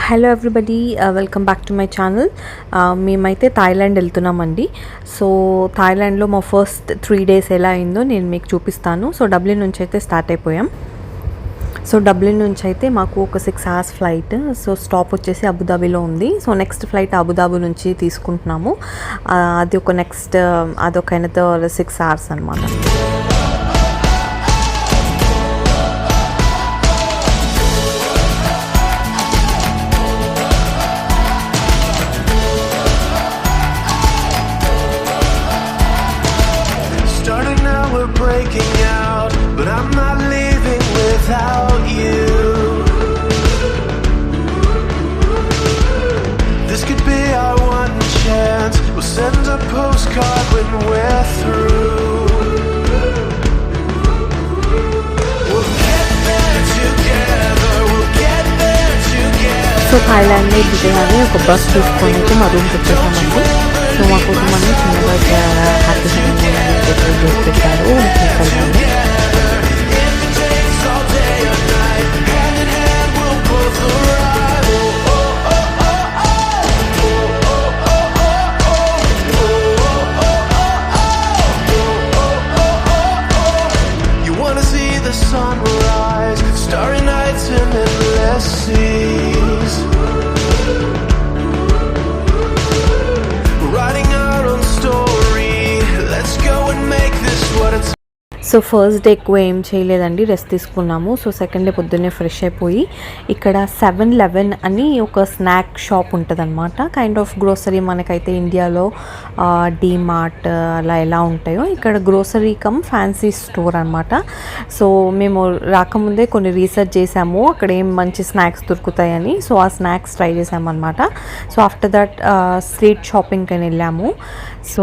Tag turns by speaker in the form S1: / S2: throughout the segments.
S1: Hello everybody, welcome back to my channel. మేమైతే Thailand వెళ్తున్నామండి. So థాయిలాండ్లో మా ఫస్ట్ 3 days ఎలా అయిందో నేను మీకు చూపిస్తాను. సో డబ్లిన్ నుంచి అయితే స్టార్ట్ అయిపోయాం. సో డబ్లిన్ నుంచి అయితే మాకు ఒక 6 hours ఫ్లైట్. సో స్టాప్ వచ్చేసి అబుదాబిలో ఉంది. సో నెక్స్ట్ ఫ్లైట్ అబుదాబి నుంచి తీసుకుంటున్నాము. అదొక అనదర్ 6 hours అనమాట.
S2: Breaking out, but I'm not living without you. This could be our one chance. We'll send a postcard when we're through. We'll get there together. We'll get there together.
S1: So థాయిలాండ్లో దిగగానే ఒక bus తీసుకొని అయితే మా రూమ్కి వచ్చేసామండి. So మా కుటుంబాన్ని చిన్నగా హ్యాపీ చేసి పెట్టారు.
S2: You wanna see the sunrise, starry nights and endless seas. Writing our own story, let's go and make this what it's.
S1: So first day ఎక్కువ ఏం చేయలేదండి, రెస్ట్ తీసుకున్నాము. సో సెకండ్ డే పొద్దున్నే ఫ్రెష్ అయిపోయి ఇక్కడ 7-Eleven అని ఒక స్నాక్ షాప్ ఉంటుంది అనమాట. కైండ్ ఆఫ్ గ్రోసరీ మనకైతే ఇండియాలో డీమార్ట్ అలా ఎలా ఉంటాయో ఇక్కడ గ్రోసరీ కమ్ ఫ్యాన్సీ స్టోర్ అనమాట. సో మేము రాకముందే కొన్ని రీసెర్చ్ చేసాము అక్కడ ఏం మంచి స్నాక్స్ దొరుకుతాయని. సో ఆ స్నాక్స్ ట్రై చేసామన్నమాట. సో ఆఫ్టర్ దట్ స్ట్రీట్ షాపింగ్కి అని వెళ్ళాము. So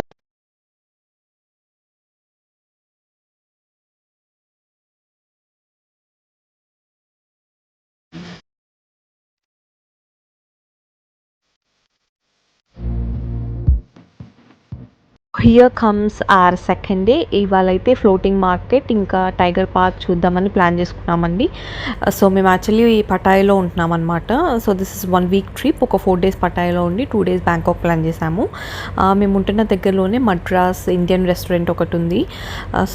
S1: here comes our second day. ఇవాళ అయితే ఫ్లోటింగ్ మార్కెట్ ఇంకా టైగర్ పార్క్ చూద్దామని ప్లాన్ చేసుకున్నామండి. సో మేము యాక్చువల్లీ పటాయాలో ఉంటున్నాం అనమాట. So this is 1 week trip. ఒక 4 days పటాయాలో ఉండి 2 days బ్యాంకాక్ ప్లాన్ చేసాము. మేము ఉంటున్న దగ్గరలోనే మద్రాస్ ఇండియన్ రెస్టారెంట్ ఒకటి ఉంది.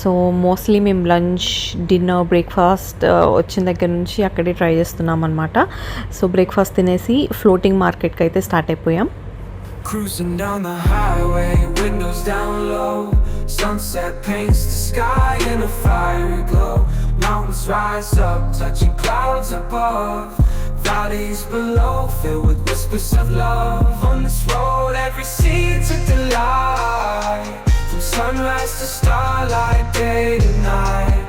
S1: సో మోస్ట్లీ మేము లంచ్, డిన్నర్, బ్రేక్ఫాస్ట్ వచ్చిన దగ్గర నుంచి అక్కడే ట్రై చేస్తున్నాం అనమాట. సో బ్రేక్ఫాస్ట్ తినేసి ఫ్లోటింగ్ మార్కెట్కి అయితే స్టార్ట్ అయిపోయాం.
S3: Cruising down the highway, windows down low. Sunset paints the sky in a fiery glow. Mountains rise up, touching clouds above. Valleys below, filled with whispers of love. On this road, every scene's a delight. From sunrise to starlight, day to night.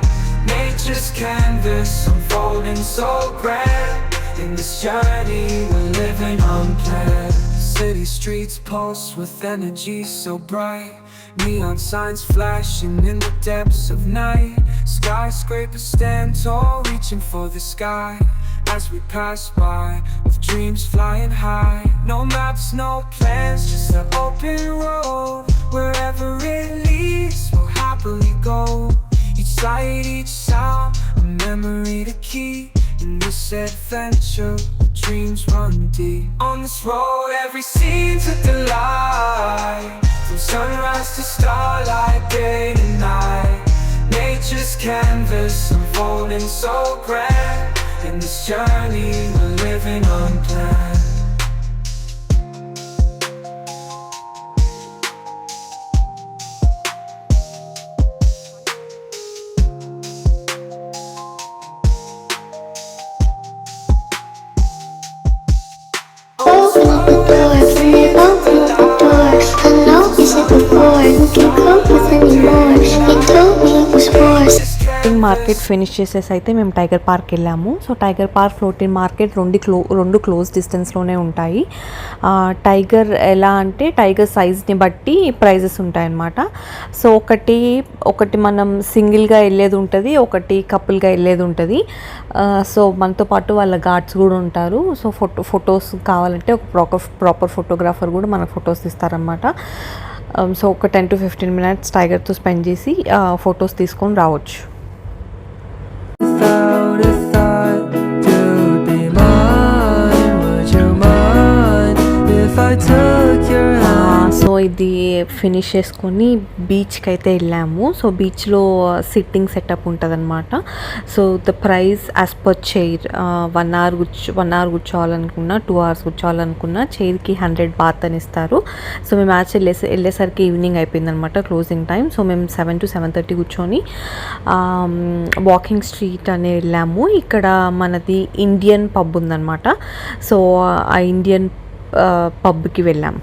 S3: Nature's canvas unfolding so grand. In this journey, we're living unplanned. City streets pulse with energy so bright. Neon signs flashing in the depths of night. Skyscrapers stand tall, reaching for the sky. As we pass by, with dreams flying high. No maps, no plans, just an open road. Wherever it leads, we'll happily go. Each sight, each sound, a memory to keep. In this adventure, dreams run deep. On this road, every scene's a delight. From sunrise to starlight, day to night. Nature's canvas unfolding so grand. In this journey, we're living unplanned.
S1: Market finish చేసేసి అయితే మేము tiger park వెళ్ళాము. So tiger park, floating market రెండు close డిస్టెన్స్లోనే ఉంటాయి. Tiger ఎలా అంటే tiger సైజ్ని బట్టి prices ఉంటాయన్నమాట. సో ఒకటి మనం సింగిల్గా వెళ్ళేది ఉంటుంది, ఒకటి కపుల్గా వెళ్ళేది ఉంటుంది. సో మనతో పాటు వాళ్ళ గార్డ్స్ కూడా ఉంటారు. సో ఫొటోస్ కావాలంటే ఒక ప్రాపర్ ఫోటోగ్రాఫర్ కూడా మనకు ఫొటోస్ ఇస్తారనమాట. సో ఒక 10 to 15 minutes టైగర్తో స్పెండ్ చేసి ఫొటోస్ తీసుకొని రావచ్చు.
S3: Without a thought, to be mine, would you
S1: ఇది ఫినిష్ చేసుకొని బీచ్కి అయితే వెళ్ళాము. సో బీచ్లో సిట్టింగ్ సెటప్ ఉంటుంది అనమాట. So the price as per chair 1 hour కూర్చోవాలనుకున్నా 2 hours కూర్చోవాలనుకున్నా చైర్కి 100 baht అని ఇస్తారు. సో మేము యాక్చువల్లీ వెళ్ళేసరికి ఈవినింగ్ అయిపోయిందనమాట, క్లోజింగ్ టైం. సో మేము 7 to 7:30 కూర్చొని వాకింగ్ స్ట్రీట్ అని వెళ్ళాము. ఇక్కడ మనది ఇండియన్ పబ్ ఉందన్నమాట. సో ఆ ఇండియన్ పబ్కి వెళ్ళాం.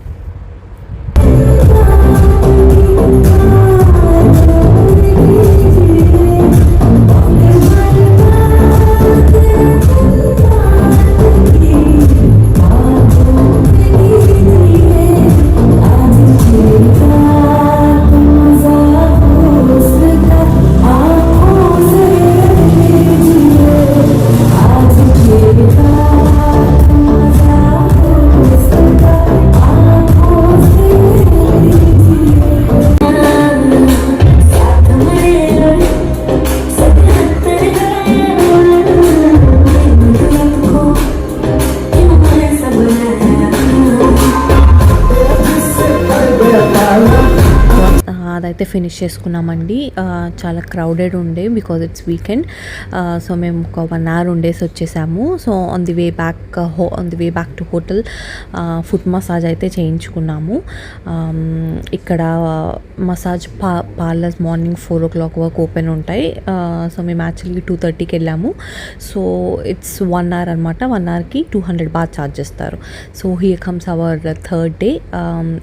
S1: అదైతే ఫినిష్ చేసుకున్నామండి. చాలా క్రౌడెడ్ ఉండే బికాజ్ ఇట్స్ వీకెండ్. సో మేము ఒక 1 hour ఉండేసి వచ్చేసాము. So on the way back to hotel foot massage అయితే చేయించుకున్నాము. ఇక్కడ మసాజ్ పార్లర్స్ మార్నింగ్ 4 o'clock వరకు ఓపెన్ ఉంటాయి. సో మేము యాక్చువల్లీ 2:30కి వెళ్ళాము. సో ఇట్స్ 1 hour అనమాట. 1 hourకి 200 baht ఛార్జ్ చేస్తారు. So here comes hour third day.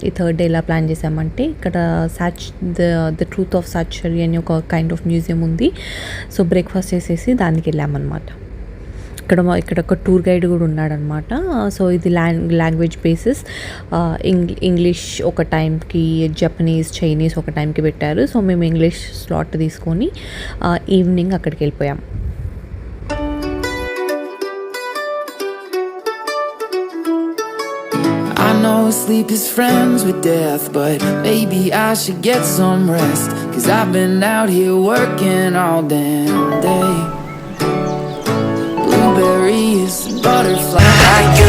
S1: ఈ థర్డ్ డే ఎలా ప్లాన్ చేసామంటే ఇక్కడ ద ట్రూత్ ఆఫ్ సాచరీ అని ఒక కైండ్ ఆఫ్ మ్యూజియం ఉంది. సో బ్రేక్ఫాస్ట్ చేసేసి దానికి వెళ్ళామన్నమాట. ఇక్కడ ఒక టూర్ గైడ్ కూడా ఉన్నాడనమాట. సో ఇది లాంగ్వేజ్ బేసిస్. ఇంగ్లీష్ ఒక టైంకి, జపనీస్, చైనీస్ ఒక టైంకి పెట్టారు. సో మేము ఇంగ్లీష్ స్లాట్ తీసుకొని ఈవినింగ్ అక్కడికి వెళ్ళిపోయాం.
S3: I know sleep is friends with death, but maybe I should get some rest, 'cause I've been out here working all damn day. Blueberries and butterflies.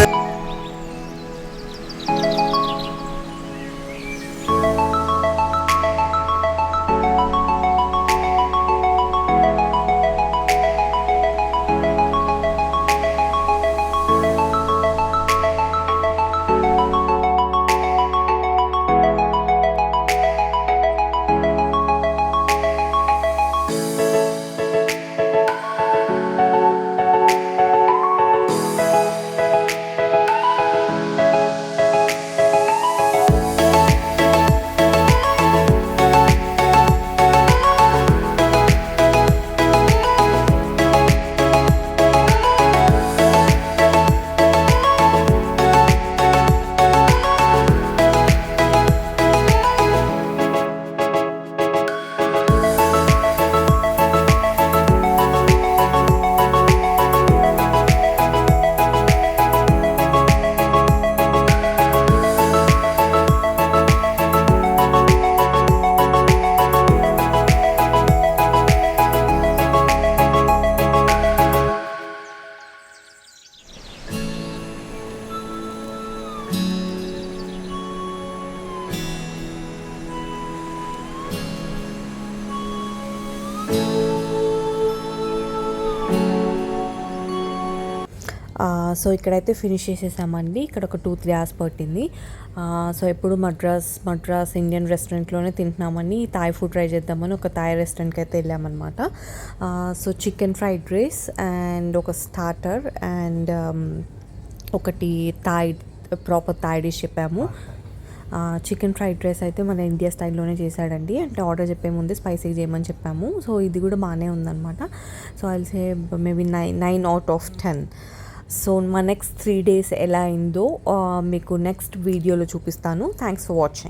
S1: So ఇక్కడైతే finish చేసేసామండి. ఇక్కడ ఒక 2-3 hours పట్టింది. So ఎప్పుడు Madras Indian రెస్టారెంట్లోనే తింటున్నామని Thai food try చేద్దామని ఒక థాయ్ రెస్టారెంట్కి అయితే వెళ్ళామన్నమాట. So chicken fried rice and ఒక స్టార్టర్ అండ్ ఒకటి ప్రాపర్ థాయ్ డిష్ చెప్పాము. చికెన్ ఫ్రైడ్ రైస్ అయితే మన ఇండియా స్టైల్లోనే చేశాడండి. అంటే ఆర్డర్ చెప్పే ముందే స్పైసీ చేయమని చెప్పాము. సో ఇది కూడా బాగానే ఉందన్నమాట. So I will say maybe 9 out of 10. So మా నెక్స్ట్ 3 days ఎలా అయిందో మీకు నెక్స్ట్ వీడియోలో చూపిస్తాను. Thanks for watching.